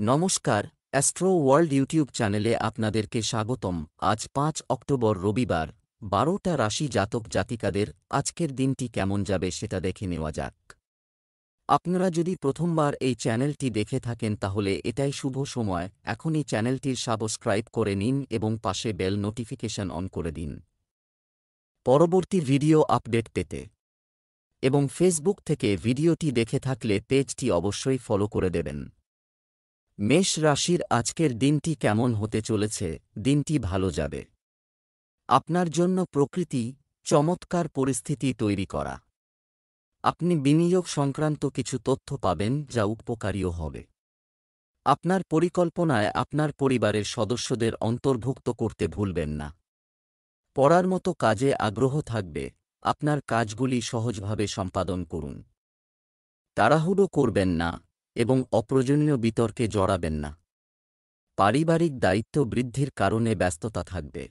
নমস্কার, astro world YouTube চ্যানেলে আপনাদেরকে স্বাগতম। আজ ৫ অক্টোবর রবিবার, ১২টা রাশি জাতক জাতিকাদের আজকের দিনটি কেমন যাবে সেটা দেখে নেওয়া যাক। আপনারা যদি প্রথমবার এই চ্যানেলটি দেখে থাকেন তাহলে এটাই শুভ সময়, এখনই চ্যানেলটির সাবস্ক্রাইব করে নিন এবং পাশে বেল নোটিফিকেশন অন করে দিন পরবর্তী ভিডিও আপডেট পেতে। এবং ফেসবুক থেকে ভিডিওটি দেখে থাকলে পেজটি অবশ্যই ফলো করে দেবেন। মেষ রাশির আজকের দিনটি কেমন হতে চলেছে? দিনটি ভালো যাবে। আপনার জন্য প্রকৃতি চমৎকার পরিস্থিতি তৈরি করা। আপনি বিনিয়োগ সংক্রান্ত কিছু তথ্য পাবেন যা উপকারীও হবে। আপনার পরিকল্পনায় আপনার পরিবারের সদস্যদের অন্তর্ভুক্ত করতে ভুলবেন না। পড়ার মতো কাজে আগ্রহ থাকবে, আপনার কাজগুলি সহজভাবে সম্পাদন করুন। তাড়াহুড়ো করবেন না এবং অপ্রয়োজনীয় বিতর্কে জড়াবেন না। পারিবারিক দায়িত্ব বৃদ্ধির কারণে ব্যস্ততা থাকবে,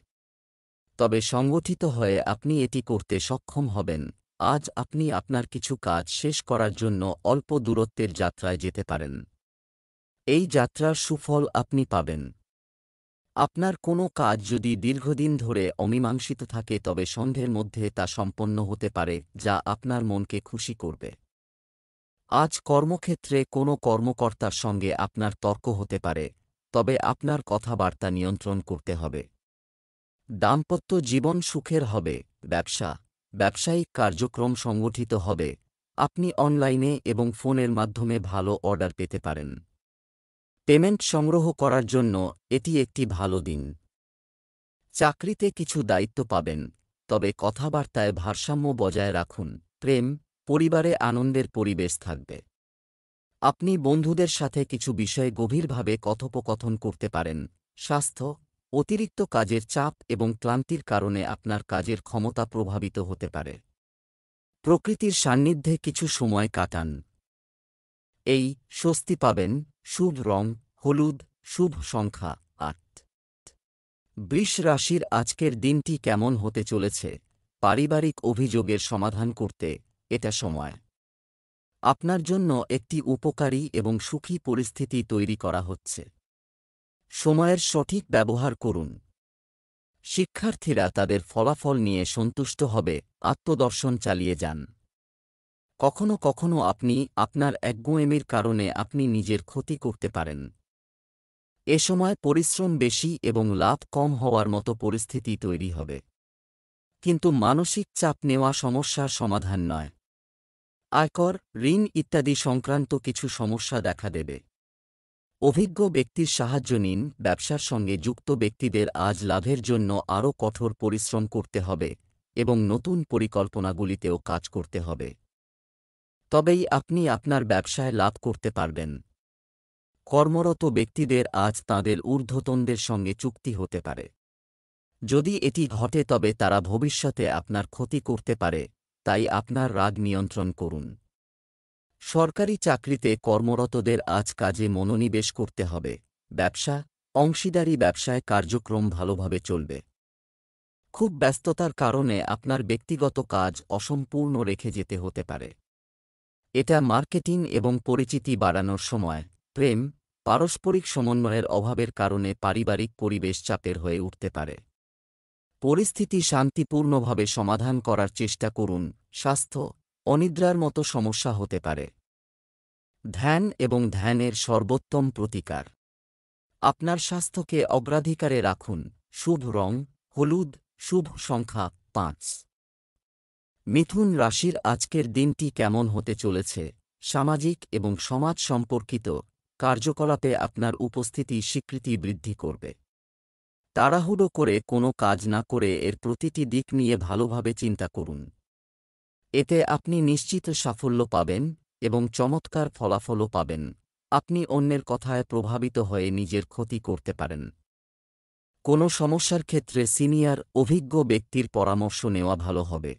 তবে সংগঠিত হয়ে আপনি এটি করতে সক্ষম হবেন। আজ আপনি আপনার কিছু কাজ শেষ করার জন্য অল্প দূরত্বের যাত্রায় যেতে পারেন। এই যাত্রার সুফল আপনি পাবেন। আপনার কোনো কাজ যদি দীর্ঘদিন ধরে অমীমাংসিত থাকে তবে সন্ধ্যের মধ্যে তা সম্পন্ন হতে পারে, যা আপনার মনকে খুশি করবে। আজ কর্মক্ষেত্রে কোনো কর্মকর্তার সঙ্গে আপনার তর্ক হতে পারে, তবে আপনার কথাবার্তা নিয়ন্ত্রণ করতে হবে। দাম্পত্য জীবন সুখের হবে। ব্যবসায়িক কার্যক্রম সংগঠিত হবে। আপনি অনলাইনে এবং ফোনের মাধ্যমে ভালো অর্ডার পেতে পারেন। পেমেন্ট সংগ্রহ করার জন্য এটি একটি ভালো দিন। চাকরিতে কিছু দায়িত্ব পাবেন, তবে কথাবার্তায় ভারসাম্য বজায় রাখুন। প্রেম, পরিবারে আনন্দের পরিবেশ থাকবে। আপনি বন্ধুদের সাথে কিছু বিষয়ে গভীরভাবে কথোপকথন করতে পারেন। স্বাস্থ্য, অতিরিক্ত কাজের চাপ এবং ক্লান্তির কারণে আপনার কাজের ক্ষমতা প্রভাবিত হতে পারে। প্রকৃতির সান্নিধ্যে কিছু সময় কাটান। এই স্বস্তি পাবেন। শুভ রং হলুদ, শুভ সংখ্যা ৮। বৃষ রাশির আজকের দিনটি কেমন হতে চলেছে? পারিবারিক অভিযোগের সমাধান করতে এটা সময়। আপনার জন্য একটি উপকারী এবং সুখী পরিস্থিতি তৈরি করা হচ্ছে। সময়ের সঠিক ব্যবহার করুন। শিক্ষার্থীরা তাদের ফলাফল নিয়ে সন্তুষ্ট হবে। আত্মদর্শন চালিয়ে যান। কখনো কখনো আপনি আপনার একগুঁয়েমির কারণে আপনি নিজের ক্ষতি করতে পারেন। এ সময় পরিশ্রম বেশি এবং লাভ কম হওয়ার মতো পরিস্থিতি তৈরি হবে। কিন্তু মানসিক চাপ নেওয়া সমস্যার সমাধান নয়। আয়কর, ঋণ ইত্যাদি সংক্রান্ত কিছু সমস্যা দেখা দেবে। অভিজ্ঞ ব্যক্তির সাহায্য নিন। ব্যবসার সঙ্গে যুক্ত ব্যক্তিদের আজ লাভের জন্য আরও কঠোর পরিশ্রম করতে হবে এবং নতুন পরিকল্পনাগুলিতেও কাজ করতে হবে। তবেই আপনি আপনার ব্যবসায় লাভ করতে পারবেন। কর্মরত ব্যক্তিদের আজ তাঁদের ঊর্ধ্বতনদের সঙ্গে চুক্তি হতে পারে। যদি এটি ঘটে তবে তারা ভবিষ্যতে আপনার ক্ষতি করতে পারে, তাই আপনার রাগ নিয়ন্ত্রণ করুন। সরকারি চাকরিতে কর্মরতদের আজ কাজে মনোনিবেশ করতে হবে। ব্যবসা, অংশীদারি ব্যবসায় কার্যক্রম ভালোভাবে চলবে। খুব ব্যস্ততার কারণে আপনার ব্যক্তিগত কাজ অসম্পূর্ণ রেখে যেতে হতে পারে। এটা মার্কেটিং এবং পরিচিতি বাড়ানোর সময়। প্রেম, পারস্পরিক সমন্বয়ের অভাবের কারণে পারিবারিক পরিবেশ চাপের হয়ে উঠতে পারে। পরিস্থিতি শান্তিপূর্ণভাবে সমাধান করার চেষ্টা করুন। স্বাস্থ্য, অনিদ্রার মতো সমস্যা হতে পারে। ধ্যান এবং ধ্যানের সর্বোত্তম প্রতিকার। আপনার স্বাস্থ্যকে অগ্রাধিকারে রাখুন। শুভ রং হলুদ, শুভ সংখ্যা ৫। মিথুন রাশির আজকের দিনটি কেমন হতে চলেছে? সামাজিক এবং সমাজ সম্পর্কিত কার্যকলাপে আপনার উপস্থিতি স্বীকৃতি বৃদ্ধি করবে। তাড়াহুড়ো করে কোনো কাজ না করে এর প্রতিটি দিক নিয়ে ভালোভাবে চিন্তা করুন। এতে আপনি নিশ্চিত সাফল্য পাবেন এবং চমৎকার ফলাফলও পাবেন। আপনি অন্যের কথায় প্রভাবিত হয়ে নিজের ক্ষতি করতে পারেন। কোনো সমস্যার ক্ষেত্রে সিনিয়র অভিজ্ঞ ব্যক্তির পরামর্শ নেওয়া ভালো হবে।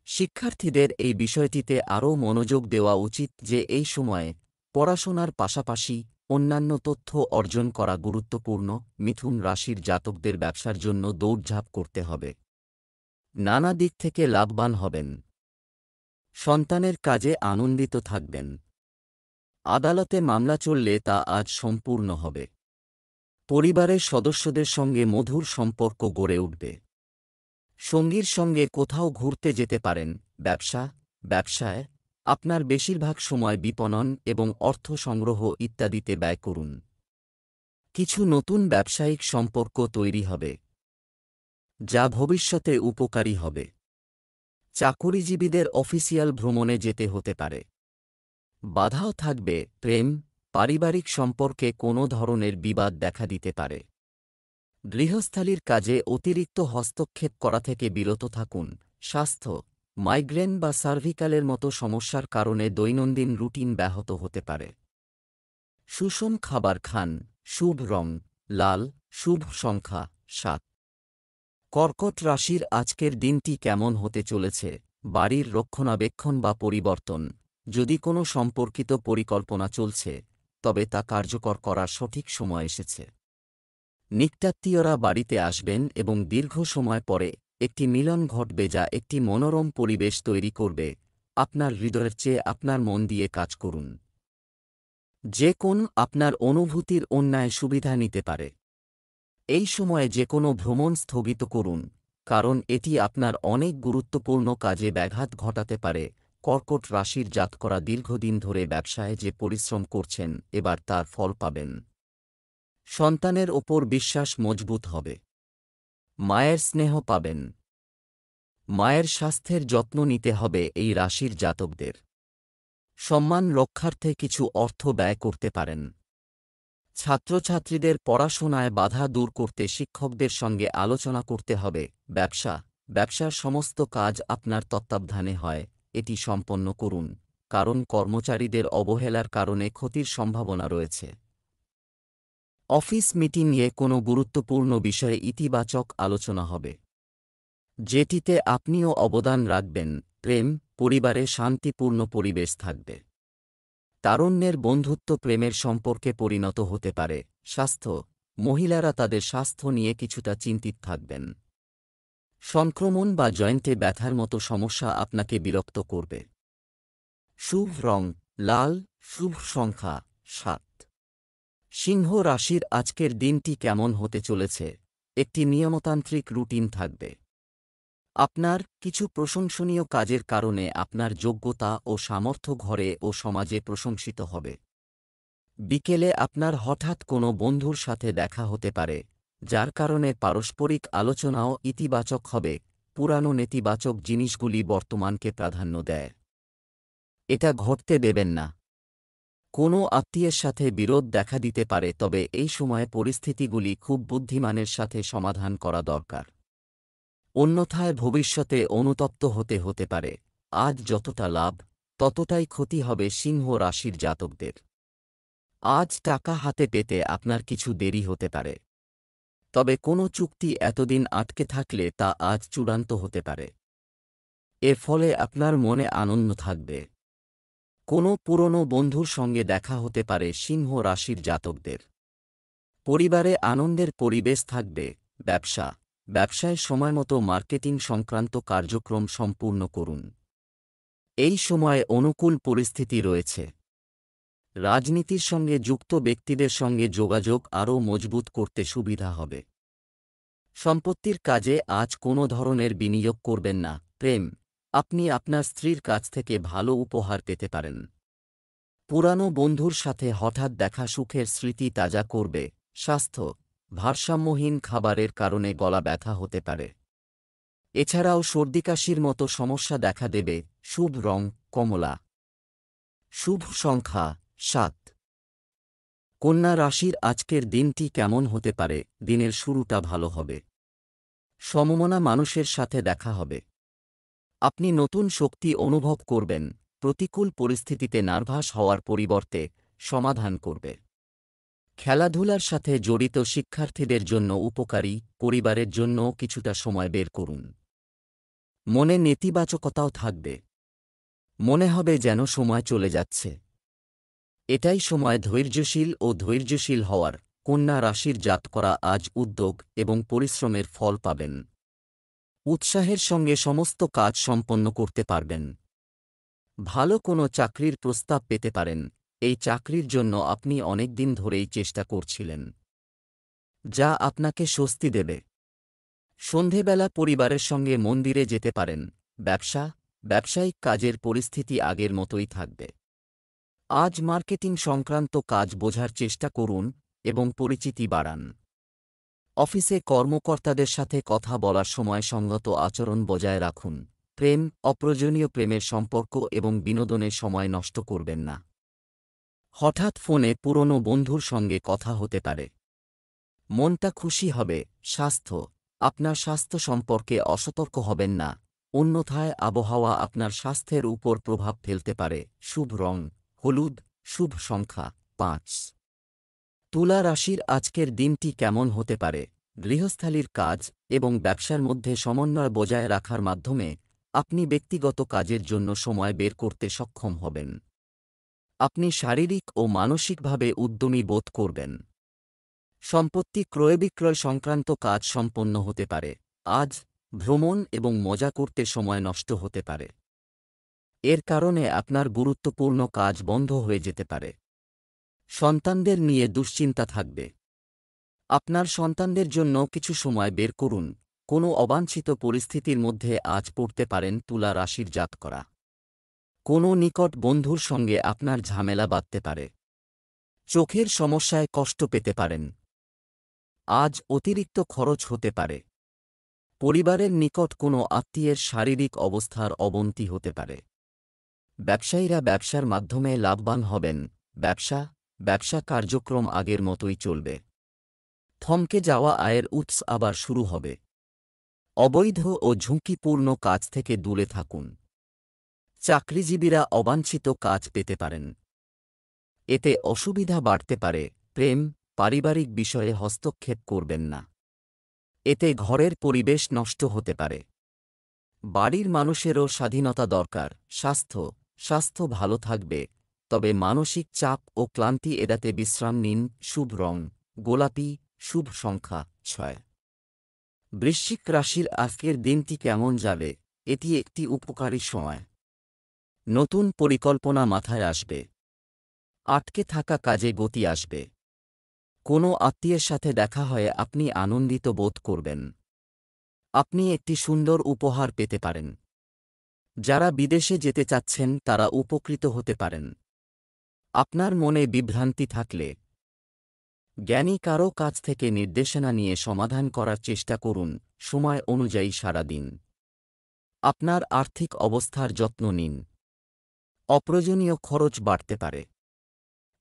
শিক্ষার্থীদের এই বিষয়টিতে আরও মনোযোগ দেওয়া উচিত যে এই সময়ে পড়াশোনার পাশাপাশি অন্যান্য তথ্য অর্জন করা গুরুত্বপূর্ণ। মিথুন রাশির জাতকদের ব্যবসার জন্য দৌড়ঝাঁপ করতে হবে। নানা দিক থেকে লাভবান হবেন। সন্তানের কাজে আনন্দিত থাকবেন। আদালতে মামলা চললে তা আজ সম্পূর্ণ হবে। পরিবারের সদস্যদের সঙ্গে মধুর সম্পর্ক গড়ে উঠবে। সঙ্গীর সঙ্গে কোথাও ঘুরতে যেতে পারেন। ব্যবসায় আপনার বেশিরভাগ সময় বিপণন এবং অর্থ সংগ্রহ ইত্যাদিতে ব্যয় করুন। কিছু নতুন ব্যবসায়িক সম্পর্ক তৈরি হবে, যা ভবিষ্যতে উপকারী হবে। চাকুরিজীবীদের অফিসিয়াল ভ্রমণে যেতে হতে পারে। বাধাও থাকবে, পারিবারিক সম্পর্কে কোনো ধরনের বিবাদ দেখা দিতে পারে। গৃহস্থালির কাজে অতিরিক্ত হস্তক্ষেপ করা থেকে বিরত থাকুন। স্বাস্থ্য, মাইগ্রেন বা সার্ভিক্যালের মতো সমস্যার কারণে দৈনন্দিন রুটিন ব্যাহত হতে পারে। সুষম খাবার খান। শুভ রং লাল, শুভ সংখ্যা 7। কর্কট রাশির আজকের দিনটি কেমন হতে চলেছে? বাড়ির রক্ষণাবেক্ষণ বা পরিবর্তন। যদি কোনো সম্পর্কিত পরিকল্পনা চলছে, তবে তা কার্যকর করার সঠিক সময় এসেছে। নিকটাত্মীয়রা বাড়িতে আসবেন এবং দীর্ঘ সময় পরে একটি মিলন ঘটবে যা একটি মনোরম পরিবেশ তৈরি করবে। আপনার হৃদয়ের চেয়ে আপনার মন দিয়ে কাজ করুন। যে কোন আপনার অনুভূতির অন্যায় সুবিধা নিতে পারে। এই সময়ে যে কোনো ভ্রমণ স্থগিত করুন, কারণ এটি আপনার অনেক গুরুত্বপূর্ণ কাজে ব্যাঘাত ঘটাতে পারে। কর্কট রাশির জাতকরা দীর্ঘদিন ধরে ব্যবসায় যে পরিশ্রম করছেন, এবার তার ফল পাবেন। সন্তানের ওপর বিশ্বাস মজবুত হবে। মায়ের স্নেহ পাবেন। মায়ের স্বাস্থ্যের যত্ন নিতে হবে এই রাশির জাতকদের। সম্মান রক্ষার্থে কিছু অর্থ ব্যয় করতে পারেন। ছাত্রছাত্রীদের পড়াশোনায় বাধা দূর করতে শিক্ষকদের সঙ্গে আলোচনা করতে হবে। ব্যবসার সমস্ত কাজ আপনার তত্ত্বাবধানে হয়, এটি সম্পন্ন করুন, কারণ কর্মচারীদের অবহেলার কারণে ক্ষতির সম্ভাবনা রয়েছে। অফিস মিটিংয়ে কোনো গুরুত্বপূর্ণ বিষয়ে ইতিবাচক আলোচনা হবে, যেটিতে আপনিও অবদান রাখবেন। পরিবারে শান্তিপূর্ণ পরিবেশ থাকবে। তারুণ্যের বন্ধুত্ব প্রেমের সম্পর্কে পরিণত হতে পারে। স্বাস্থ্য, মহিলারা তাদের স্বাস্থ্য নিয়ে কিছুটা চিন্তিত থাকবেন। সংক্রমণ বা জয়েন্টে ব্যথার মতো সমস্যা আপনাকে বিরক্ত করবে। শুভ রং লাল, শুভ সংখ্যা 7। সিংহ রাশির আজকের দিনটি কেমন হতে চলেছে? একটি নিয়মতান্ত্রিক রুটিন থাকবে। আপনার কিছু প্রশংসনীয় কাজের কারণে আপনার যোগ্যতা ও সামর্থ্য ঘরে ও সমাজে প্রশংসিত হবে। বিকেলে আপনার হঠাৎ কোনো বন্ধুর সাথে দেখা হতে পারে, যার কারণে পারস্পরিক আলোচনাও ইতিবাচক হবে। পুরানো নেতিবাচক জিনিসগুলি বর্তমানকে প্রাধান্য দেয়। এটা ঘটতে দেবেন না। কোনো আত্মীয়ের সাথে বিরোধ দেখা দিতে পারে, তবে এই সময়ে পরিস্থিতিগুলি খুব বুদ্ধিমানের সাথে সমাধান করা দরকার। অন্যথায় ভবিষ্যতে অনুতপ্ত হতে পারে। আজ যতটা লাভ, ততটাই ক্ষতি হবে সিংহ রাশির জাতকদের। আজ টাকা হাতে পেতে আপনার কিছু দেরি হতে পারে, তবে কোনো চুক্তি এতদিন আটকে থাকলে তা আজ চূড়ান্ত হতে পারে। এর ফলে আপনার মনে আনন্দ থাকবে। কোনো পুরনো বন্ধুর সঙ্গে দেখা হতে পারে সিংহ রাশির জাতকদের। পরিবারে আনন্দের পরিবেশ থাকবে। ব্যবসায় সময়মতো মার্কেটিং সংক্রান্ত কার্যক্রম সম্পূর্ণ করুন। এই সময়ে অনুকূল পরিস্থিতি রয়েছে। রাজনীতির সঙ্গে যুক্ত ব্যক্তিদের সঙ্গে যোগাযোগ আরও মজবুত করতে সুবিধা হবে। সম্পত্তির কাজে আজ কোনো ধরনের বিনিয়োগ করবেন না। আপনি আপনার স্ত্রীর কাছ থেকে ভালো উপহার পেতে পারেন। পুরানো বন্ধুর সাথে হঠাৎ দেখা সুখের স্মৃতি তাজা করবে। স্বাস্থ্য, ভারসাম্যহীন খাবারের কারণে গলা ব্যথা হতে পারে। এছাড়াও সর্দিকাশির মতো সমস্যা দেখা দেবে। শুভ রং কমলা, শুভ সংখ্যা 7। কন্যা রাশির আজকের দিনটি কেমন হতে পারে? দিনের শুরুটা ভালো হবে। সমমনা মানুষের সাথে দেখা হবে। আপনি নতুন শক্তি অনুভব করবেন। প্রতিকূল পরিস্থিতিতে নার্ভাস হওয়ার পরিবর্তে সমাধান করবে। খেলাধুলার সাথে জড়িত শিক্ষার্থীদের জন্য উপকারী। পরিবারের জন্য কিছুটা সময় বের করুন। মনে নেতিবাচকতাও থাকবে। মনে হবে যেন সময় চলে যাচ্ছে। এটাই সময় ধৈর্যশীল হওয়ার। কন্যা রাশির জাতকরা আজ উদ্যোগ এবং পরিশ্রমের ফল পাবেন। উৎসাহের সঙ্গে সমস্ত কাজ সম্পন্ন করতে পারবেন। ভালো কোনো চাকরির প্রস্তাব পেতে পারেন। এই চাকরির জন্য আপনি অনেক দিন ধরেই চেষ্টা করছিলেন, যা আপনাকে স্বস্তি দেবে। সন্ধেবেলা পরিবারের সঙ্গে মন্দিরে যেতে পারেন। ব্যবসায়িক কাজের পরিস্থিতি আগের মতোই থাকবে। আজ মার্কেটিং সংক্রান্ত কাজ বোঝার চেষ্টা করুন এবং পরিচিতি বাড়ান। অফিসে কর্মকর্তাদের সাথে কথা বলার সময় সঙ্গত আচরণ বজায় রাখুন। অপ্রয়োজনীয় প্রেমের সম্পর্ক এবং বিনোদনের সময় নষ্ট করবেন না। হঠাৎ ফোনে পুরনো বন্ধুর সঙ্গে কথা হতে পারে। মনটা খুশি হবে। আপনার স্বাস্থ্য সম্পর্কে অসতর্ক হবেন না, অন্যথায় আবহাওয়া আপনার স্বাস্থ্যের উপর প্রভাব ফেলতে পারে। শুভ রং হলুদ, শুভ সংখ্যা 5। তুলা রাশির আজকের দিনটি কেমন হতে পারে? গৃহস্থালির কাজ এবং ব্যবসার মধ্যে সমন্বয় বজায় রাখার মাধ্যমে আপনি ব্যক্তিগত কাজের জন্য সময় বের করতে সক্ষম হবেন। আপনি শারীরিক ও মানসিকভাবে উদ্যমী বোধ করবেন। সম্পত্তি ক্রয়বিক্রয় সংক্রান্ত কাজ সম্পন্ন হতে পারে। আজ ভ্রমণ এবং মজা করতে সময় নষ্ট হতে পারে। এর কারণে আপনার গুরুত্বপূর্ণ কাজ বন্ধ হয়ে যেতে পারে। সন্তানদের নিয়ে দুশ্চিন্তা থাকবে। আপনার সন্তানদের জন্য কিছু সময় বের করুন। কোনো অবাঞ্ছিত পরিস্থিতির মধ্যে আজ পড়তে পারেন তুলা রাশির জাতকরা। কোনো নিকট বন্ধুর সঙ্গে আপনার ঝামেলা বাঁধতে পারে। চোখের সমস্যায় কষ্ট পেতে পারেন। আজ অতিরিক্ত খরচ হতে পারে। পরিবারের নিকট কোনো আত্মীয়ের শারীরিক অবস্থার অবনতি হতে পারে। ব্যবসায়ীরা ব্যবসার মাধ্যমে লাভবান হবেন। ব্যবসা কার্যক্রম আগের মতোই চলবে। থমকে যাওয়া আয়ের উৎস আবার শুরু হবে। অবৈধ ও ঝুঁকিপূর্ণ কাজ থেকে দূরে থাকুন। চাকরিজীবীরা অবাঞ্ছিত কাজ পেতে পারেন। এতে অসুবিধা বাড়তে পারে। পারিবারিক বিষয়ে হস্তক্ষেপ করবেন না। এতে ঘরের পরিবেশ নষ্ট হতে পারে। বাড়ির মানুষেরও স্বাধীনতা দরকার। স্বাস্থ্য ভালো থাকবে, তবে মানসিক চাপ ও ক্লান্তি এড়াতে বিশ্রাম নিন। শুভ রং গোলাপি, শুভ সংখ্যা 6। বৃশ্চিক রাশির আজকের দিনটি কেমন যাবে? এটি একটি উপকারী সময়। নতুন পরিকল্পনা মাথায় আসবে। আটকে থাকা কাজে গতি আসবে। কোনো আত্মীয়ের সাথে দেখা হয়ে আপনি আনন্দিত বোধ করবেন। আপনি একটি সুন্দর উপহার পেতে পারেন। যারা বিদেশে যেতে চাচ্ছেন তারা উপকৃত হতে পারেন। আপনার মনে বিভ্রান্তি থাকলে জ্ঞানী কারও কাছ থেকে নির্দেশনা নিয়ে সমাধান করার চেষ্টা করুন। সময় অনুযায়ী সারা দিন। আপনার আর্থিক অবস্থার যত্ন নিন। অপ্রয়োজনীয় খরচ বাড়তে পারে।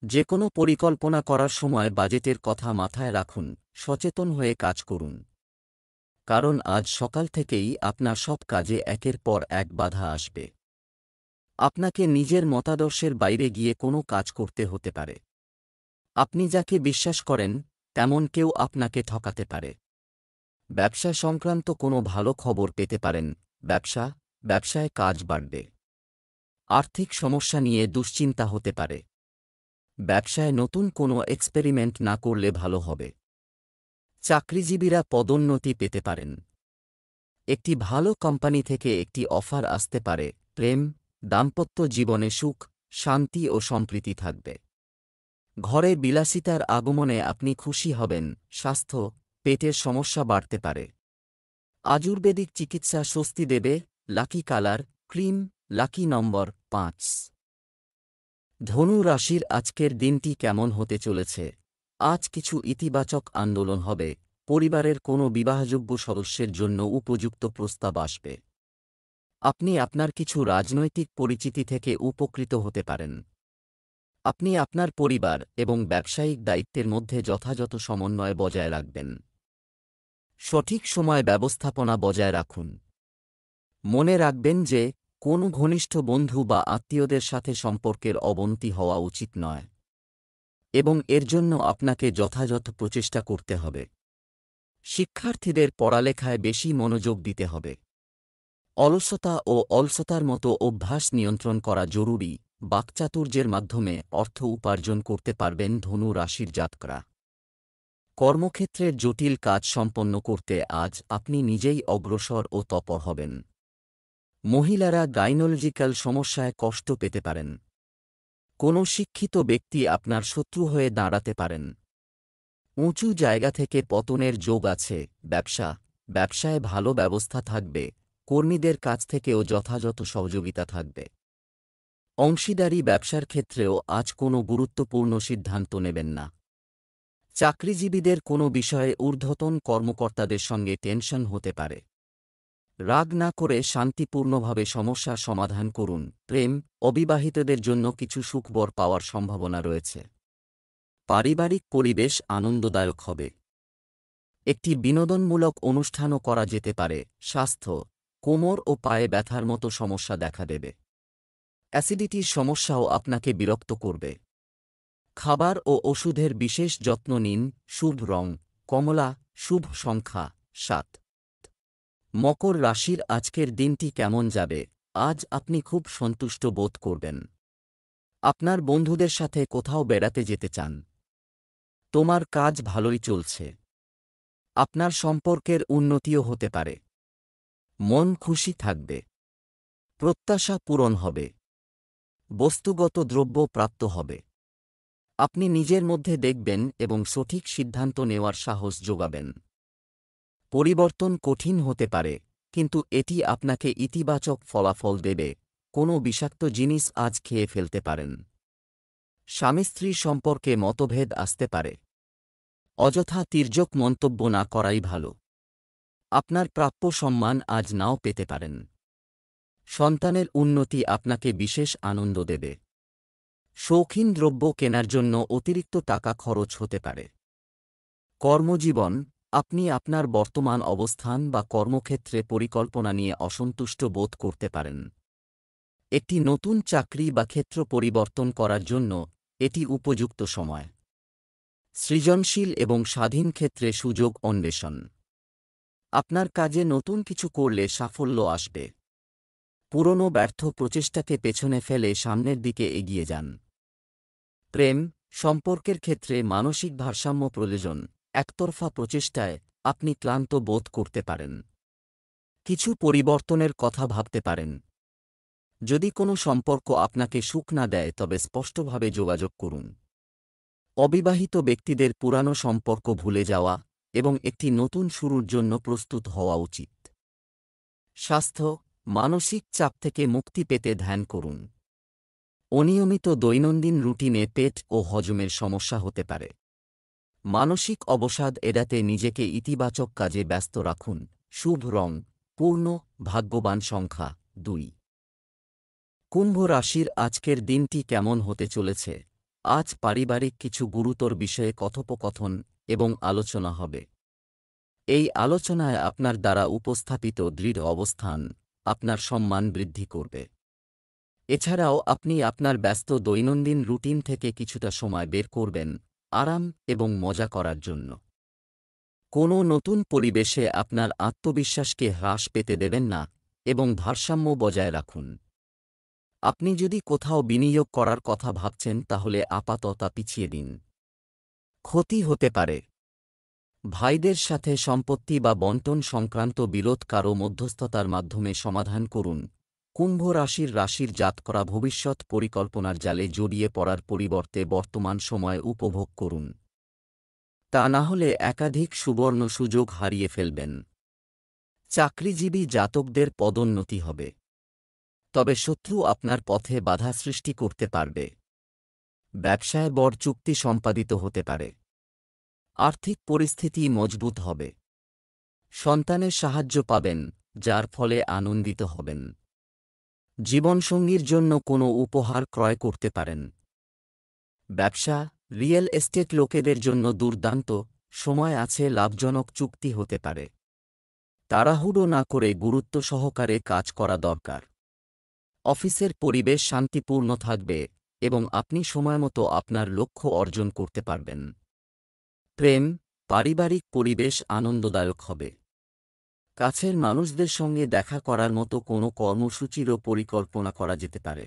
যে কোনো পরিকল্পনা করার সময় বাজেটের কথা মাথায় রাখুন। সচেতন হয়ে কাজ করুন, কারণ আজ সকাল থেকেই আপনার সব কাজে একের পর এক বাধা আসবে। আপনাকে নিজের মতাদর্শের বাইরে গিয়ে কোনো কাজ করতে হতে পারে। আপনি যাকে বিশ্বাস করেন তেমন কেউ আপনাকে ঠকাতে পারে। ব্যবসা সংক্রান্ত কোনো ভালো খবর পেতে পারেন। ব্যবসায় কাজ বাড়বে। আর্থিক সমস্যা নিয়ে দুশ্চিন্তা হতে পারে। ব্যবসায় নতুন কোনো এক্সপেরিমেন্ট না করলে ভালো হবে। চাকরিজীবীরা পদোন্নতি পেতে পারেন। একটি ভালো কোম্পানি থেকে একটি অফার আসতে পারে। দাম্পত্য জীবনে সুখ, শান্তি ও সম্প্রীতি থাকবে। ঘরে বিলাসিতার আগমনে আপনি খুশি হবেন। স্বাস্থ্য, পেটের সমস্যা বাড়তে পারে। আয়ুর্বেদিক চিকিৎসা স্বস্তি দেবে। লাকি কালার ক্রিম, লাকি নম্বর 5। ধনু রাশির আজকের দিনটি কেমন হতে চলেছে? আজ কিছু ইতিবাচক আন্দোলন হবে। পরিবারের কোনো বিবাহযোগ্য সদস্যের জন্য উপযুক্ত প্রস্তাব আসবে। আপনি আপনার কিছু রাজনৈতিক পরিচিতি থেকে উপকৃত হতে পারেন। আপনি আপনার পরিবার এবং ব্যবসায়িক দায়িত্বের মধ্যে যথাযথ সমন্বয় বজায় রাখবেন। সঠিক সময় ব্যবস্থাপনা বজায় রাখুন। মনে রাখবেন যে কোনো ঘনিষ্ঠ বন্ধু বা আত্মীয়দের সাথে সম্পর্কের অবনতি হওয়া উচিত নয়, এবং এর জন্য আপনাকে যথাযথ প্রচেষ্টা করতে হবে। শিক্ষার্থীদের পড়ালেখায় বেশি মনোযোগ দিতে হবে। অলসতার মতো অভ্যাস নিয়ন্ত্রণ করা জরুরি। বাকচাতুর্যের মাধ্যমে অর্থ উপার্জন করতে পারবেন ধনু রাশির জাতকরা। কর্মক্ষেত্রের জটিল কাজ সম্পন্ন করতে আজ আপনি নিজেই অগ্রসর ও তৎপর হবেন। মহিলারা গাইনোলজিক্যাল সমস্যায় কষ্ট পেতে পারেন। কোনো শিক্ষিত ব্যক্তি আপনার শত্রু হয়ে দাঁড়াতে পারেন। উঁচু জায়গা থেকে পতনের যোগ আছে। ব্যবসায় ভালো ব্যবস্থা থাকবে, কর্মীদের কাছ থেকেও যথাযথ সহযোগিতা থাকবে। অংশীদারি ব্যবসার ক্ষেত্রেও আজ কোনো গুরুত্বপূর্ণ সিদ্ধান্ত নেবেন না। চাকরিজীবীদের কোনো বিষয়ে ঊর্ধ্বতন কর্মকর্তাদের সঙ্গে টেনশন হতে পারে। রাগ না করে শান্তিপূর্ণভাবে সমস্যার সমাধান করুন। অবিবাহিতদের জন্য কিছু সুখবর পাওয়ার সম্ভাবনা রয়েছে। পারিবারিক পরিবেশ আনন্দদায়ক হবে। একটি বিনোদনমূলক অনুষ্ঠানও করা যেতে পারে। স্বাস্থ্য, কোমর ও পায়ে ব্যথার মতো সমস্যা দেখা দেবে। অ্যাসিডিটির সমস্যাও আপনাকে বিরক্ত করবে। খাবার ও ওষুধের বিশেষ যত্ন নিন। শুভ রং কমলা, শুভ সংখ্যা 7। মকর রাশির আজকের দিনটি কেমন যাবে? আজ আপনি খুব সন্তুষ্ট বোধ করবেন। আপনার বন্ধুদের সাথে কোথাও বেড়াতে যেতে চান। তোমার কাজ ভালোই চলছে। আপনার সম্পর্কের উন্নতিও হতে পারে। মন খুশি থাকবে। প্রত্যাশা পূরণ হবে। বস্তুগত দ্রব্য প্রাপ্ত হবে। আপনি নিজের মধ্যে দেখবেন এবং সঠিক সিদ্ধান্ত নেওয়ার সাহস যোগাবেন। পরিবর্তন কঠিন হতে পারে, কিন্তু এটি আপনাকে ইতিবাচক ফলাফল দেবে। কোনো বিষাক্ত জিনিস আজ খেয়ে ফেলতে পারেন। স্বামী স্ত্রী সম্পর্কে মতভেদ আসতে পারে। অযথা তির্যক মন্তব্য না করাই ভালো। আপনার প্রাপ্য সম্মান আজ নাও পেতে পারেন। সন্তানের উন্নতি আপনাকে বিশেষ আনন্দ দেবে। শৌখিন দ্রব্য কেনার জন্য অতিরিক্ত টাকা খরচ হতে পারে। কর্মজীবন, আপনি আপনার বর্তমান অবস্থান বা কর্মক্ষেত্রে পরিকল্পনা নিয়ে অসন্তুষ্ট বোধ করতে পারেন। একটি নতুন চাকরি বা ক্ষেত্র পরিবর্তন করার জন্য এটি উপযুক্ত সময়। সৃজনশীল এবং স্বাধীন ক্ষেত্রে সুযোগ অন্বেষণ। আপনার কাজে নতুন কিছু করলে সাফল্য আসবে। পুরনো ব্যর্থ প্রচেষ্টাকে পেছনে ফেলে সামনের দিকে এগিয়ে যান। প্রেম, সম্পর্কের ক্ষেত্রে মানসিক ভারসাম্য প্রয়োজন। একতরফা প্রচেষ্টায় আপনি ক্লান্ত বোধ করতে পারেন। কিছু পরিবর্তনের কথা ভাবতে পারেন। যদি কোনো সম্পর্ক আপনাকে সুখ না দেয় তবে স্পষ্টভাবে যোগাযোগ করুন। অবিবাহিত ব্যক্তিদের পুরানো সম্পর্ক ভুলে যাওয়া এবং একটি নতুন শুরুর জন্য প্রস্তুত হওয়া উচিত। স্বাস্থ্য, মানসিক চাপ থেকে মুক্তি পেতে ধ্যান করুন। অনিয়মিত দৈনন্দিন রুটিনে পেট ও হজমের সমস্যা হতে পারে। মানসিক অবসাদ এড়াতে নিজেকে ইতিবাচক কাজে ব্যস্ত রাখুন। শুভ রং পূর্ণ, ভাগ্যবান সংখ্যা 2। কুম্ভ রাশির আজকের দিনটি কেমন হতে চলেছে? আজ পারিবারিক কিছু গুরুতর বিষয়ে কথোপকথন এবং আলোচনা হবে। এই আলোচনায় আপনার দ্বারা উপস্থাপিত দৃঢ় অবস্থান আপনার সম্মান বৃদ্ধি করবে। এছাড়াও আপনি আপনার ব্যস্ত দৈনন্দিন রুটিন থেকে কিছুটা সময় বের করবেন আরাম এবং মজা করার জন্য। কোনো নতুন পরিবেশে আপনার আত্মবিশ্বাসকে হ্রাস পেতে দেবেন না এবং ভারসাম্য বজায় রাখুন। আপনি যদি কোথাও বিনিয়োগ করার কথা ভাবছেন তাহলে আপাতত পিছিয়ে দিন। ক্ষতি হতে পারে। ভাইদের সাথে সম্পত্তি বা বণ্টন সংক্রান্ত বিরোধ কারও মধ্যস্থতার মাধ্যমে সমাধান করুন। কুম্ভ রাশির জাতকরা ভবিষ্যৎ পরিকল্পনার জালে জড়িয়ে পড়ার পরিবর্তে বর্তমান সময় উপভোগ করুন। তা না হলে একাধিক সুবর্ণ সুযোগ হারিয়ে ফেলবেন। চাকরিজীবী জাতকদের পদোন্নতি হবে, তবে শত্রু আপনার পথে বাধা সৃষ্টি করতে পারবে। ব্যবসায় বড় চুক্তি সম্পাদিত হতে পারে। আর্থিক পরিস্থিতি মজবুত হবে। সন্তানের সাহায্য পাবেন, যার ফলে আনন্দিত হবেন। জীবনসঙ্গীর জন্য কোনো উপহার ক্রয় করতে পারেন। ব্যবসা, রিয়েল এস্টেট লোকেদের জন্য দুর্দান্ত সময় আছে। লাভজনক চুক্তি হতে পারে। তাড়াহুড়ো না করে গুরুত্ব সহকারে কাজ করা দরকার। অফিসের পরিবেশ শান্তিপূর্ণ থাকবে এবং আপনি সময়মতো আপনার লক্ষ্য অর্জন করতে পারবেন। প্রেম, পারিবারিক পরিবেশ আনন্দদায়ক হবে। কাছের মানুষদের সঙ্গে দেখা করার মতো কোনো কর্মসূচিরও পরিকল্পনা করা যেতে পারে।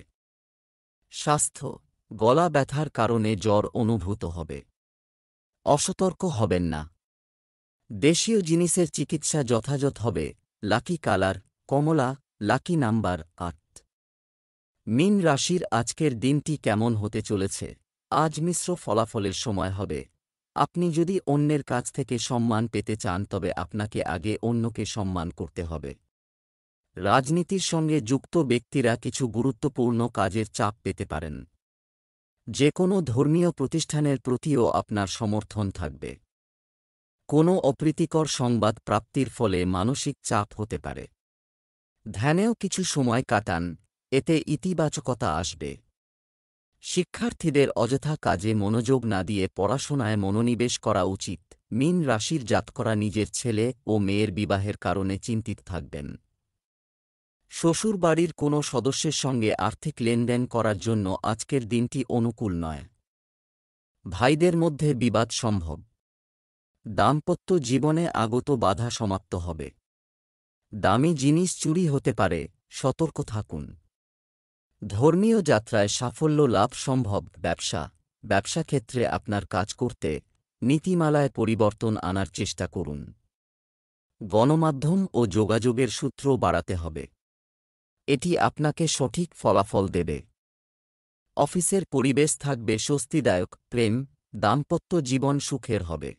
স্বাস্থ্য, গলা ব্যথার কারণে জ্বর অনুভূত হবে। অসতর্ক হবেন না। দেশীয় জিনিসের চিকিৎসা যথাযথ হবে। লাকি কালার কমলা, লাকি নাম্বার 8। মীন রাশির আজকের দিনটি কেমন হতে চলেছে? আজ মিশ্র ফলাফলের সময় হবে। আপনি যদি অন্যের কাছ থেকে সম্মান পেতে চান তবে আপনাকে আগে অন্যকে সম্মান করতে হবে। রাজনীতির সঙ্গে যুক্ত ব্যক্তিরা কিছু গুরুত্বপূর্ণ কাজের চাপ পেতে পারেন। যে কোনো ধর্মীয় প্রতিষ্ঠানের প্রতিও আপনার সমর্থন থাকবে। কোনো অপ্রীতিকর সংবাদ প্রাপ্তির ফলে মানসিক চাপ হতে পারে। ধ্যানেও কিছু সময় কাটান, এতে ইতিবাচকতা আসবে। শিক্ষার্থীদের অযথা কাজে মনোযোগ না দিয়ে পড়াশোনায় মনোনিবেশ করা উচিত। মীন রাশির জাতকরা নিজের ছেলে ও মেয়ের বিবাহের কারণে চিন্তিত থাকবেন। শ্বশুরবাড়ির কোনো সদস্যের সঙ্গে আর্থিক লেনদেন করার জন্য আজকের দিনটি অনুকূল নয়। ভাইদের মধ্যে বিবাদ সম্ভব। দাম্পত্য জীবনে আগত বাধা সমাপ্ত হবে। দামি জিনিস চুরি হতে পারে, সতর্ক থাকুন। ধর্মীয় যাত্রায় সাফল্য লাভ সম্ভব। ব্যবসা ক্ষেত্রে আপনার কাজ করতে নীতিমালায় পরিবর্তন আনার চেষ্টা করুন। গণমাধ্যম ও যোগাযোগের সূত্র বাড়াতে হবে। এটি আপনাকে সঠিক ফলাফল দেবে। অফিসের পরিবেশ থাকবে স্বস্তিদায়ক। দাম্পত্য জীবন সুখের হবে।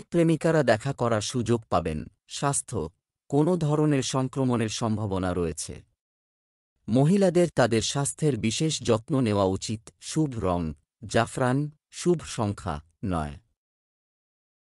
প্রেমিকারা দেখা করার সুযোগ পাবেন। স্বাস্থ্য, কোনো ধরনের সংক্রমণের সম্ভাবনা রয়েছে। মহিলাদের তাদের স্বাস্থ্যের বিশেষ যত্ন নেওয়া উচিত। শুভ রং জাফরান, শুভ সংখ্যা 9।